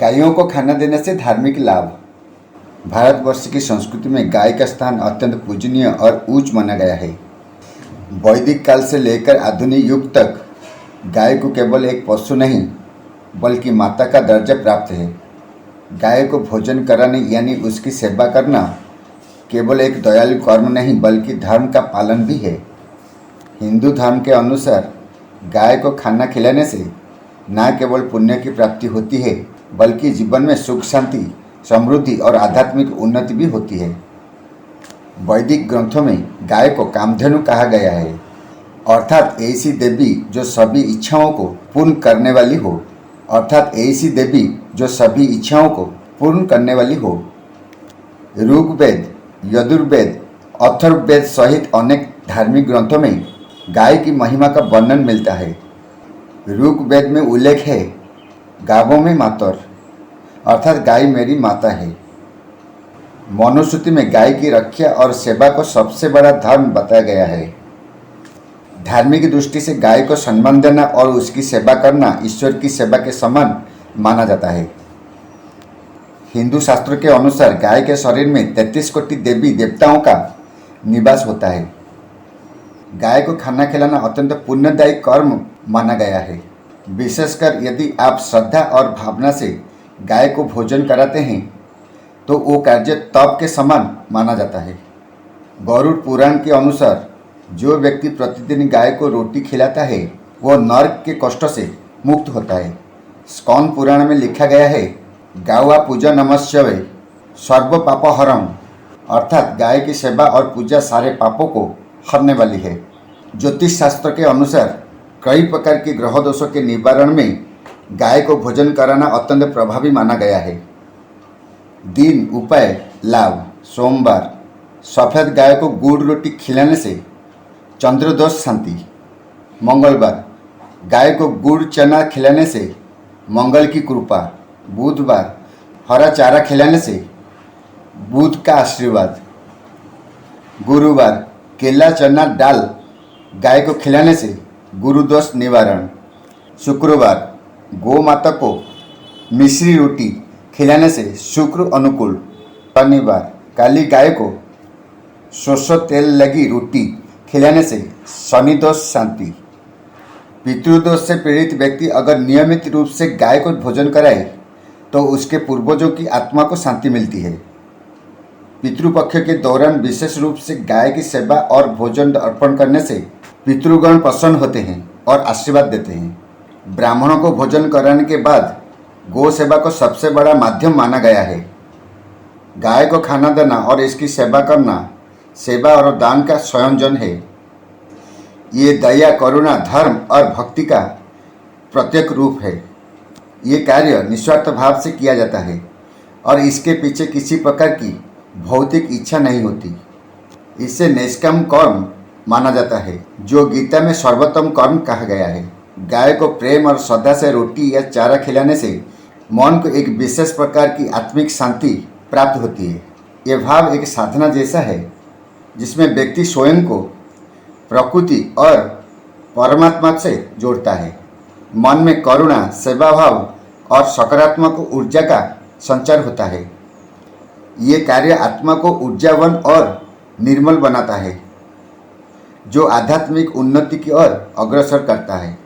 गायों को खाना देने से धार्मिक लाभ। भारतवर्ष की संस्कृति में गाय का स्थान अत्यंत पूजनीय और ऊंच माना गया है। वैदिक काल से लेकर आधुनिक युग तक गाय को केवल एक पशु नहीं बल्कि माता का दर्जा प्राप्त है। गाय को भोजन कराने यानी उसकी सेवा करना केवल एक दयालु कर्म नहीं बल्कि धर्म का पालन भी है। हिंदू धर्म के अनुसार गाय को खाना खिलाने से न केवल पुण्य की प्राप्ति होती है बल्कि जीवन में सुख, शांति, समृद्धि और आध्यात्मिक उन्नति भी होती है। वैदिक ग्रंथों में गाय को कामधेनु कहा गया है, अर्थात ऐसी देवी जो सभी इच्छाओं को पूर्ण करने वाली हो ऋग्वेद, यजुर्वेद, अथर्ववेद सहित अनेक धार्मिक ग्रंथों में गाय की महिमा का वर्णन मिलता है। ऋग्वेद में उल्लेख है, गावों में मातर, अर्थात गाय मेरी माता है। मनुस्मृति में गाय की रक्षा और सेवा को सबसे बड़ा धर्म बताया गया है। धार्मिक दृष्टि से गाय को सम्मान देना और उसकी सेवा करना ईश्वर की सेवा के समान माना जाता है। हिंदू शास्त्रों के अनुसार गाय के शरीर में 33 कोटि देवी देवताओं का निवास होता है। गाय को खाना खिलाना अत्यंत पुण्यदायी कर्म माना गया है, विशेषकर यदि आप श्रद्धा और भावना से गाय को भोजन कराते हैं तो वो कार्य तप के समान माना जाता है। गरुड़ पुराण के अनुसार जो व्यक्ति प्रतिदिन गाय को रोटी खिलाता है वो नरक के कष्ट से मुक्त होता है। स्कंद पुराण में लिखा गया है, गावा पूजा नमस्यवे सर्व पापहरम, अर्थात गाय की सेवा और पूजा सारे पापों को हरने वाली है। ज्योतिष शास्त्र के अनुसार कई प्रकार के ग्रह दोषों के निवारण में गाय को भोजन कराना अत्यंत प्रभावी माना गया है। दिन उपाय लाभ। सोमवार, सफ़ेद गाय को गुड़ रोटी खिलाने से चंद्रदोष शांति। मंगलवार, गाय को गुड़ चना खिलाने से मंगल की कृपा। बुधवार, हरा चारा खिलाने से बुध का आशीर्वाद। गुरुवार, केला चना दाल गाय को खिलाने से गुरुदोष निवारण। शुक्रवार, गौ माता को मिश्री रोटी खिलाने से शुक्र अनुकूल। शनिवार, काली गाय को सरसों तेल लगी रोटी खिलाने से शनि दोष शांति। पितृदोष से पीड़ित व्यक्ति अगर नियमित रूप से गाय को भोजन कराए तो उसके पूर्वजों की आत्मा को शांति मिलती है। पितृपक्ष के दौरान विशेष रूप से गाय की सेवा और भोजन अर्पण करने से पितृगण प्रसन्न होते हैं और आशीर्वाद देते हैं। ब्राह्मणों को भोजन कराने के बाद गौ सेवा को सबसे बड़ा माध्यम माना गया है। गाय को खाना देना और इसकी सेवा करना सेवा और दान का संयोजन है। ये दया, करुणा, धर्म और भक्ति का प्रत्येक रूप है। ये कार्य निस्वार्थ भाव से किया जाता है और इसके पीछे किसी प्रकार की भौतिक इच्छा नहीं होती। इससे निष्काम कर्म माना जाता है जो गीता में सर्वोत्तम कर्म कहा गया है। गाय को प्रेम और श्रद्धा से रोटी या चारा खिलाने से मन को एक विशेष प्रकार की आत्मिक शांति प्राप्त होती है। ये भाव एक साधना जैसा है जिसमें व्यक्ति स्वयं को प्रकृति और परमात्मा से जोड़ता है। मन में करुणा, सेवा भाव और सकारात्मक ऊर्जा का संचार होता है। ये कार्य आत्मा को ऊर्जावान और निर्मल बनाता है जो आध्यात्मिक उन्नति की ओर अग्रसर करता है।